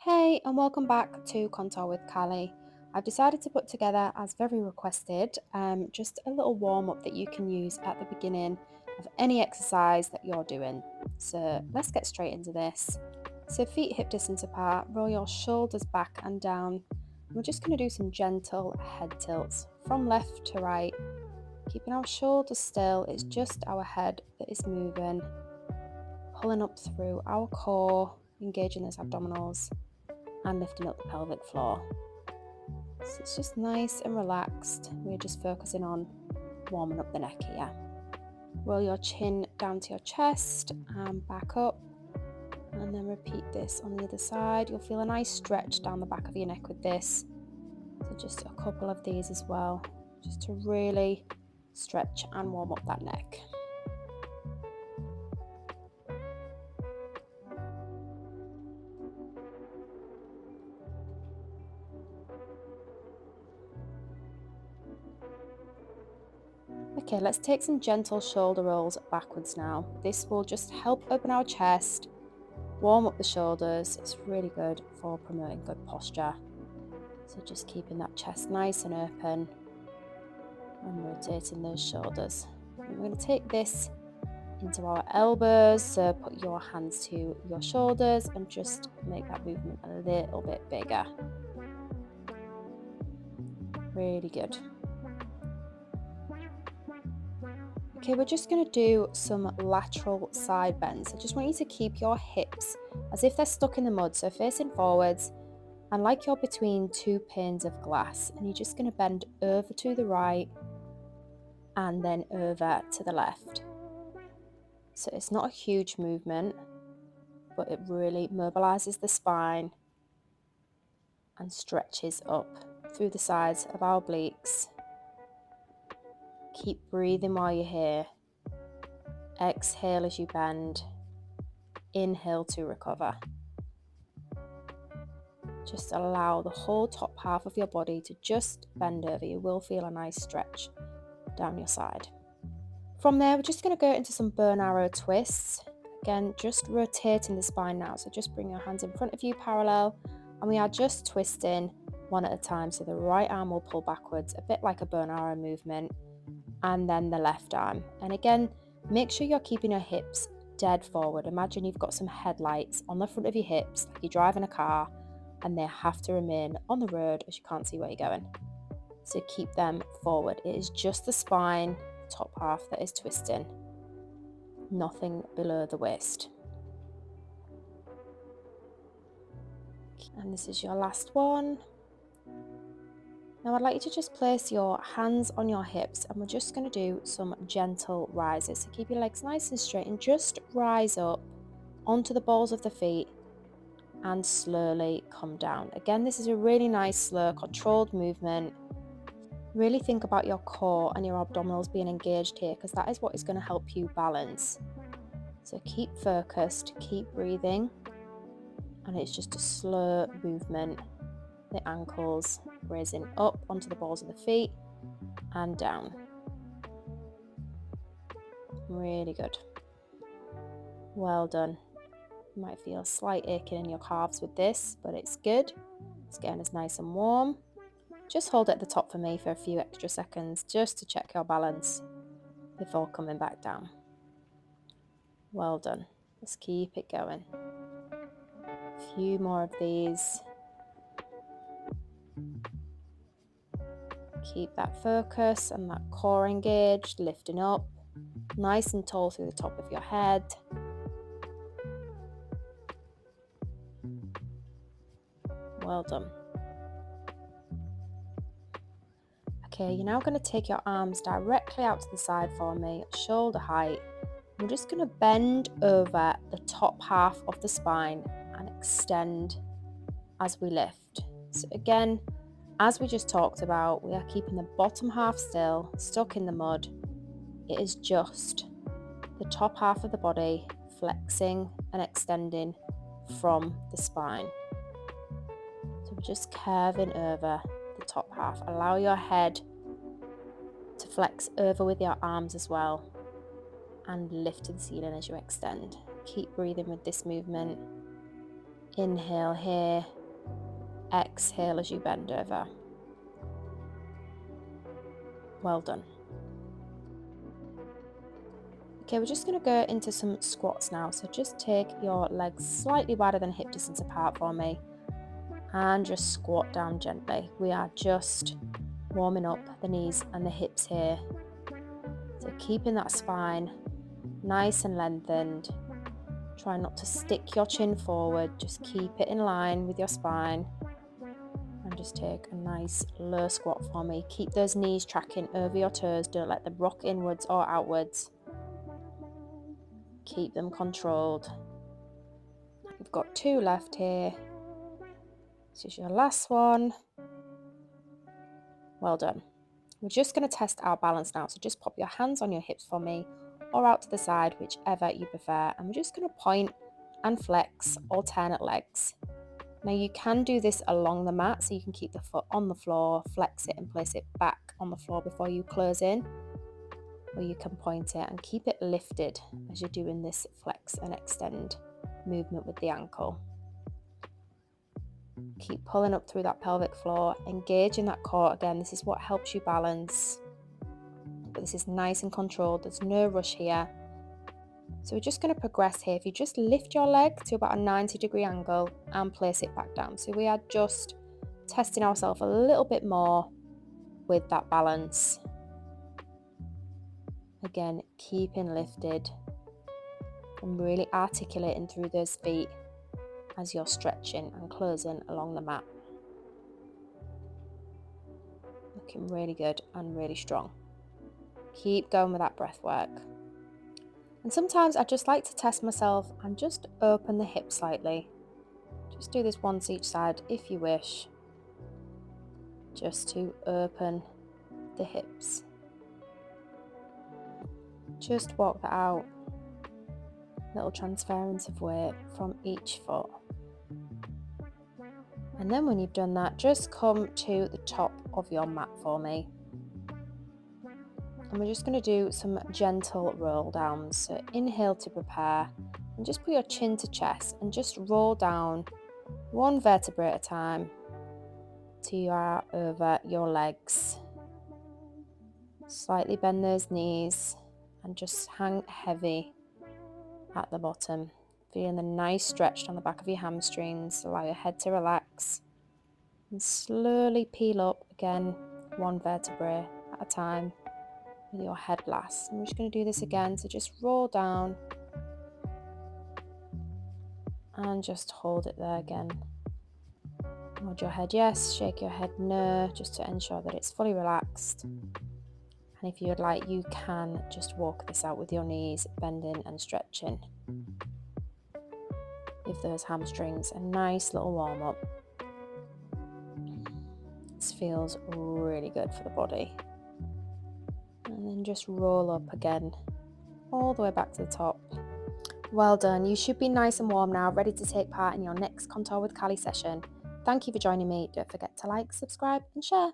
Hey, and welcome back to Contour with Callie. I've decided to put together, as very requested, just a little warm up that you can use at the beginning of any exercise that you're doing. So let's get straight into this. So, feet hip distance apart, roll your shoulders back and down. We're just going to do some gentle head tilts from left to right, keeping our shoulders still. It's just our head that is moving, pulling up through our core, engaging those abdominals and lifting up the pelvic floor. So it's just nice and relaxed. We're just focusing on warming up the neck here. Roll your chin down to your chest and back up, and then repeat this on the other side. You'll feel a nice stretch down the back of your neck with this. So just a couple of these as well, just to really stretch and warm up that neck. Okay, let's take some gentle shoulder rolls backwards now. This will just help open our chest, warm up the shoulders. It's really good for promoting good posture. So just keeping that chest nice and open and rotating those shoulders. And we're going to take this into our elbows. So put your hands to your shoulders and just make that movement a little bit bigger. Really good. Okay, we're just going to do some lateral side bends. I just want you to keep your hips as if they're stuck in the mud, so facing forwards and like you're between two panes of glass, and you're just going to bend over to the right and then over to the left. So it's not a huge movement, but it really mobilizes the spine and stretches up through the sides of our obliques. Keep breathing while you're here. Exhale as you bend. Inhale to recover. Just allow the whole top half of your body to just bend over. You will feel a nice stretch down your side. From there, we're just going to go into some burn arrow twists. Again, just rotating the spine now. So just bring your hands in front of you parallel, and we are just twisting one at a time. So the right arm will pull backwards, a bit like a burn arrow movement, and then the left arm. And again, make sure you're keeping your hips dead forward. Imagine you've got some headlights on the front of your hips, like you're driving a car, and they have to remain on the road as you can't see where you're going. So keep them forward. It is just the spine, top half, that is twisting, nothing below the waist. And this is your last one. Now I'd like you to just place your hands on your hips, and we're just going to do some gentle rises. So keep your legs nice and straight and just rise up onto the balls of the feet and slowly come down. Again, this is a really nice, slow, controlled movement. Really think about your core and your abdominals being engaged here, because that is what is going to help you balance. So keep focused, keep breathing, and it's just a slow movement. The ankles raising up onto the balls of the feet and down. Really good. Well done. You might feel a slight aching in your calves with this, but it's good. It's getting us nice and warm. Just hold it at the top for me for a few extra seconds just to check your balance before coming back down. Well done. Let's keep it going. A few more of these. Keep that focus and that core engaged, lifting up nice and tall through the top of your head. Well done. Okay, you're now going to take your arms directly out to the side for me, shoulder height. We're just going to bend over the top half of the spine and extend as we lift. So again, as we just talked about, we are keeping the bottom half still, stuck in the mud. It is just the top half of the body flexing and extending from the spine. So we're just curving over the top half. Allow your head to flex over with your arms as well, and lift to the ceiling as you extend. Keep breathing with this movement. Inhale here, exhale as you bend over. Well done. Okay, we're just going to go into some squats now. So just take your legs slightly wider than hip distance apart for me and just squat down gently. We are just warming up the knees and the hips here. So keeping that spine nice and lengthened. Try not to stick your chin forward, just keep it in line with your spine. And just take a nice low squat for me. Keep those knees tracking over your toes, don't let them rock inwards or outwards. Keep them controlled. We've got 2 left here. This is your last one. Well done. We're just going to test our balance now, so just pop your hands on your hips for me or out to the side, whichever you prefer, and we're just going to point and flex alternate legs. Now you can do this along the mat, so you can keep the foot on the floor, flex it and place it back on the floor before you close in, or you can point it and keep it lifted as you're doing this flex and extend movement with the ankle. Keep pulling up through that pelvic floor, engaging that core. Again, this is what helps you balance, but this is nice and controlled. There's no rush here. So we're just going to progress here. If you just lift your leg to about a 90-degree angle and place it back down. So we are just testing ourselves a little bit more with that balance. Again, keeping lifted and really articulating through those feet as you're stretching and closing along the mat. Looking really good and really strong. Keep going with that breath work. And sometimes I just like to test myself and just open the hips slightly. Just do this once each side if you wish. Just to open the hips. Just walk that out. Little transference of weight from each foot. And then when you've done that, just come to the top of your mat for me. And we're just going to do some gentle roll downs. So inhale to prepare and just put your chin to chest and just roll down one vertebrae at a time till you are over your legs. Slightly bend those knees and just hang heavy at the bottom. Feeling the nice stretch on the back of your hamstrings. Allow your head to relax and slowly peel up again, one vertebrae at a time with your head last. I'm just going to do this again, so just roll down and just hold it there again. Nod your head yes, shake your head no, just to ensure that it's fully relaxed. And if you would like, you can just walk this out with your knees bending and stretching. Give those hamstrings a nice little warm up. This feels really good for the body. And then just roll up again, all the way back to the top. Well done. You should be nice and warm now, ready to take part in your next Contour with Callie session. Thank you for joining me. Don't forget to like, subscribe and share.